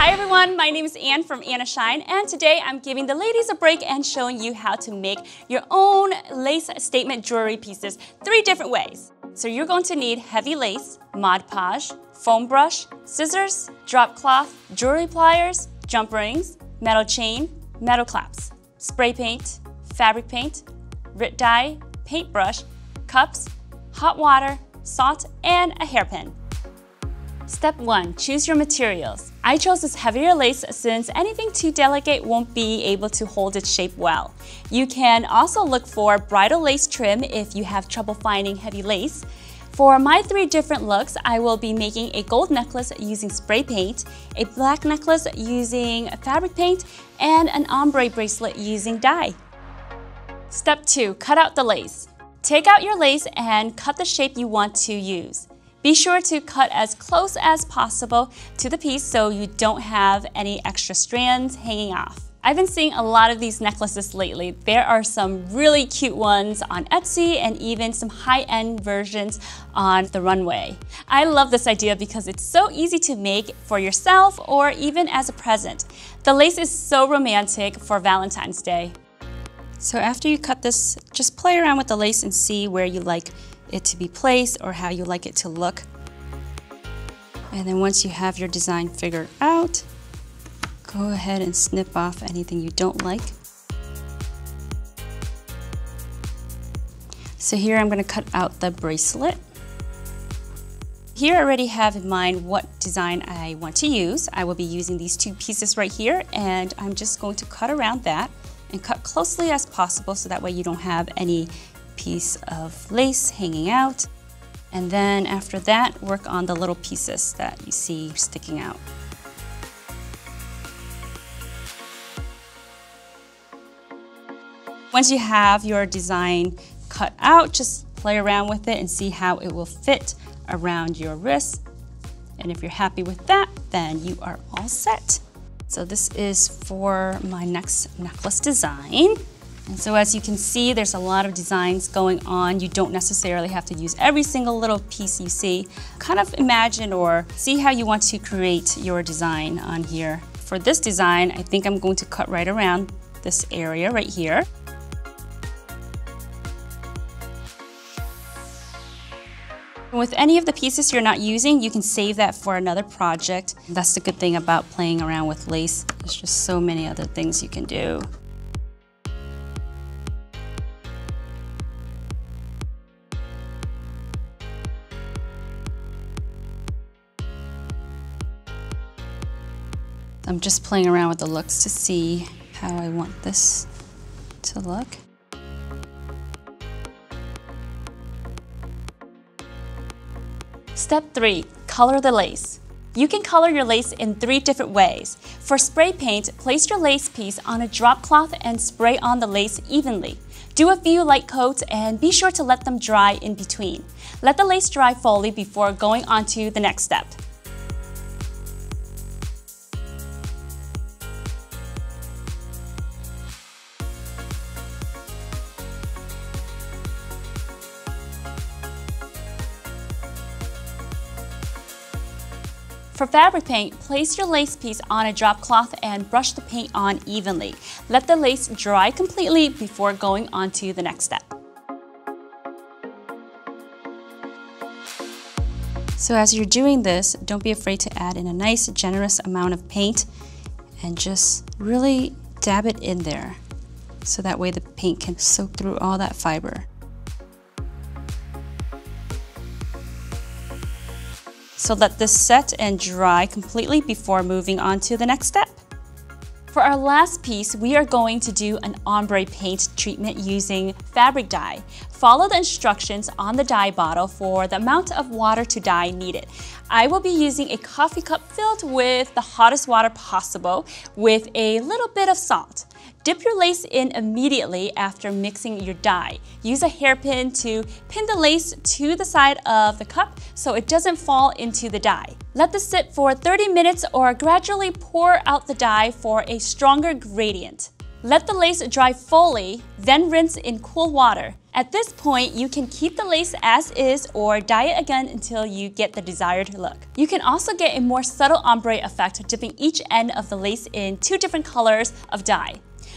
Hi everyone, my name is Anne from Anneorshine, and today I'm giving the ladies a break and showing you how to make your own lace statement jewelry pieces 3 different ways. So you're going to need heavy lace, Mod Podge, foam brush, scissors, drop cloth, jewelry pliers, jump rings, metal chain, metal claps, spray paint, fabric paint, Rit dye, paintbrush, cups, hot water, salt, and a hairpin. Step 1, choose your materials. I chose this heavier lace since anything too delicate won't be able to hold its shape well. You can also look for bridal lace trim if you have trouble finding heavy lace. For my 3 different looks, I will be making a gold necklace using spray paint, a black necklace using fabric paint, and an ombre bracelet using dye. Step 2, cut out the lace. Take out your lace and cut the shape you want to use. Be sure to cut as close as possible to the piece so you don't have any extra strands hanging off. I've been seeing a lot of these necklaces lately. There are some really cute ones on Etsy and even some high-end versions on the runway. I love this idea because it's so easy to make for yourself or even as a present. The lace is so romantic for Valentine's Day. So after you cut this, just play around with the lace and see where you like it to be placed or how you like it to look. And then once you have your design figured out, go ahead and snip off anything you don't like. So here I'm going to cut out the bracelet. Here I already have in mind what design I want to use. I will be using these 2 pieces right here, and I'm just going to cut around that and cut closely as possible so that way you don't have any piece of lace hanging out. And then after that, work on the little pieces that you see sticking out. Once you have your design cut out, just play around with it and see how it will fit around your wrist. And if you're happy with that, then you are all set. So this is for my next necklace design. And so as you can see, there's a lot of designs going on. You don't necessarily have to use every single little piece you see. Kind of imagine or see how you want to create your design on here. For this design, I think I'm going to cut right around this area right here. With any of the pieces you're not using, you can save that for another project. That's the good thing about playing around with lace. There's just so many other things you can do. I'm just playing around with the looks to see how I want this to look. Step 3, color the lace. You can color your lace in 3 different ways. For spray paint, place your lace piece on a drop cloth and spray on the lace evenly. Do a few light coats and be sure to let them dry in between. Let the lace dry fully before going on to the next step. For fabric paint, place your lace piece on a drop cloth and brush the paint on evenly. Let the lace dry completely before going on to the next step. So as you're doing this, don't be afraid to add in a nice generous amount of paint and just really dab it in there so that way the paint can soak through all that fiber. So let this set and dry completely before moving on to the next step. For our last piece, we are going to do an ombre paint treatment using fabric dye. Follow the instructions on the dye bottle for the amount of water to dye needed. I will be using a coffee cup filled with the hottest water possible with a little bit of salt. Dip your lace in immediately after mixing your dye. Use a hairpin to pin the lace to the side of the cup so it doesn't fall into the dye. Let this sit for 30 minutes or gradually pour out the dye for a stronger gradient. Let the lace dry fully, then rinse in cool water. At this point, you can keep the lace as is or dye it again until you get the desired look. You can also get a more subtle ombre effect dipping each end of the lace in 2 different colors of dye.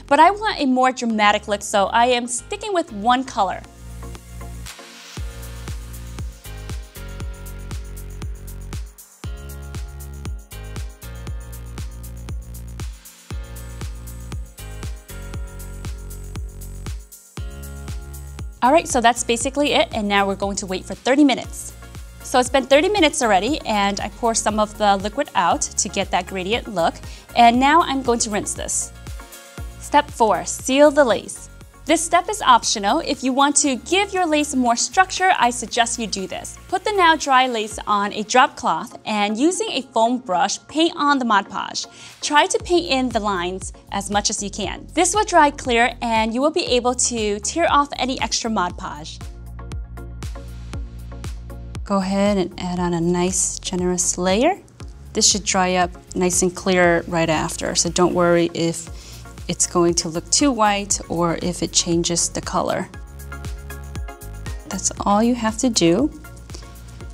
But I want a more dramatic look, so I am sticking with one color. Alright, so that's basically it, and now we're going to wait for 30 minutes. So it's been 30 minutes already, and I pour some of the liquid out to get that gradient look, and now I'm going to rinse this. Step 4, seal the lace. This step is optional. If you want to give your lace more structure, I suggest you do this. Put the now dry lace on a drop cloth and using a foam brush, paint on the Mod Podge. Try to paint in the lines as much as you can. This will dry clear and you will be able to tear off any extra Mod Podge. Go ahead and add on a nice generous layer. This should dry up nice and clear right after, so don't worry if it's going to look too white or if it changes the color. That's all you have to do.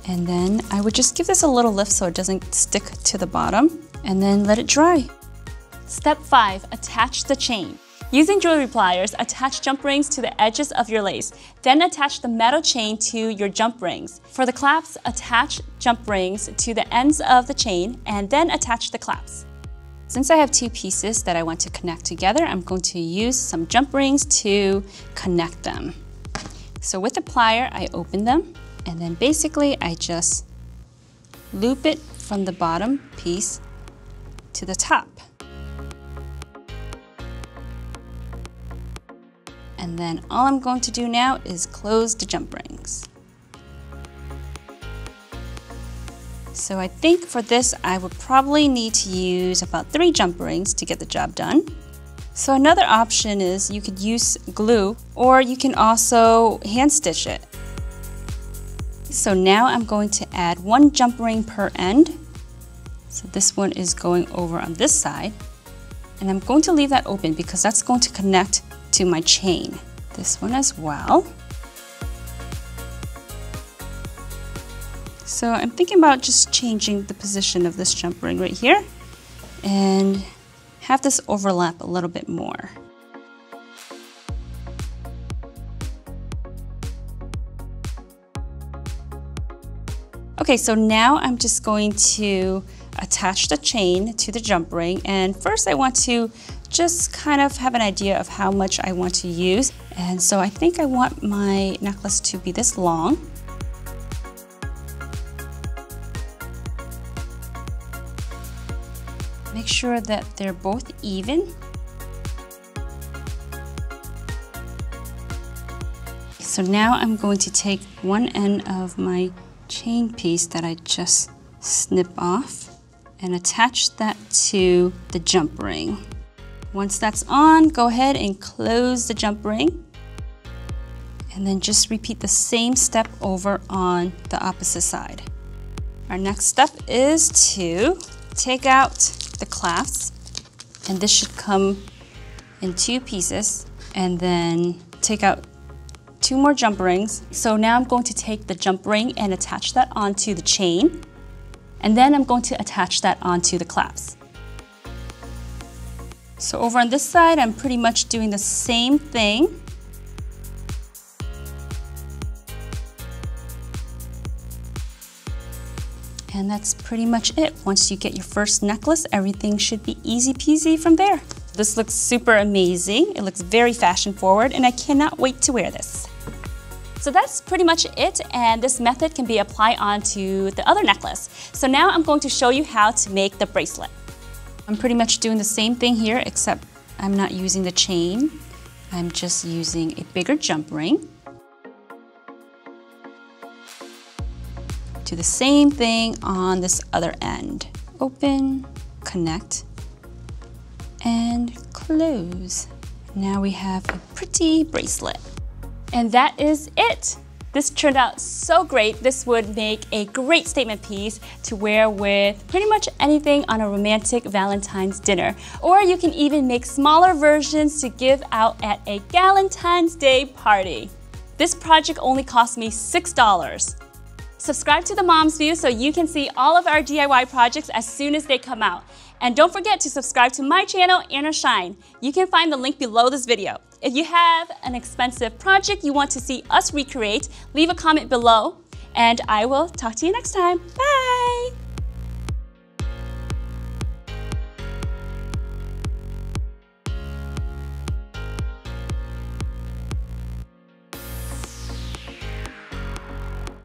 And then I would just give this a little lift so it doesn't stick to the bottom, and then let it dry. Step 5, attach the chain. Using jewelry pliers, attach jump rings to the edges of your lace. Then attach the metal chain to your jump rings. For the clasps, attach jump rings to the ends of the chain and then attach the clasps. Since I have 2 pieces that I want to connect together, I'm going to use some jump rings to connect them. So with the plier, I open them, and then basically I just loop it from the bottom piece to the top. And then all I'm going to do now is close the jump rings. So I think for this, I would probably need to use about 3 jump rings to get the job done. So another option is you could use glue, or you can also hand stitch it. So now I'm going to add 1 jump ring per end. So this one is going over on this side. And I'm going to leave that open because that's going to connect to my chain. This one as well. So I'm thinking about just changing the position of this jump ring right here and have this overlap a little bit more. Okay, so now I'm just going to attach the chain to the jump ring, and first I want to just kind of have an idea of how much I want to use. And so I think I want my necklace to be this long. Make sure that they're both even. So now I'm going to take one end of my chain piece that I just snipped off and attach that to the jump ring. Once that's on, go ahead and close the jump ring. And then just repeat the same step over on the opposite side. Our next step is to take out the clasp, and this should come in 2 pieces, and then take out 2 more jump rings. So now I'm going to take the jump ring and attach that onto the chain, and then I'm going to attach that onto the clasp. So over on this side, I'm pretty much doing the same thing. And that's pretty much it. Once you get your first necklace, everything should be easy peasy from there. This looks super amazing. It looks very fashion forward, and I cannot wait to wear this. So that's pretty much it, and this method can be applied onto the other necklace. So now I'm going to show you how to make the bracelet. I'm pretty much doing the same thing here, except I'm not using the chain. I'm just using a bigger jump ring. Do the same thing on this other end. Open, connect, and close. Now we have a pretty bracelet. And that is it. This turned out so great. This would make a great statement piece to wear with pretty much anything on a romantic Valentine's dinner. Or you can even make smaller versions to give out at a Valentine's Day party. This project only cost me $6. Subscribe to the Mom's View so you can see all of our DIY projects as soon as they come out. And don't forget to subscribe to my channel, Anneorshine. You can find the link below this video. If you have an expensive project you want to see us recreate, leave a comment below, and I will talk to you next time. Bye!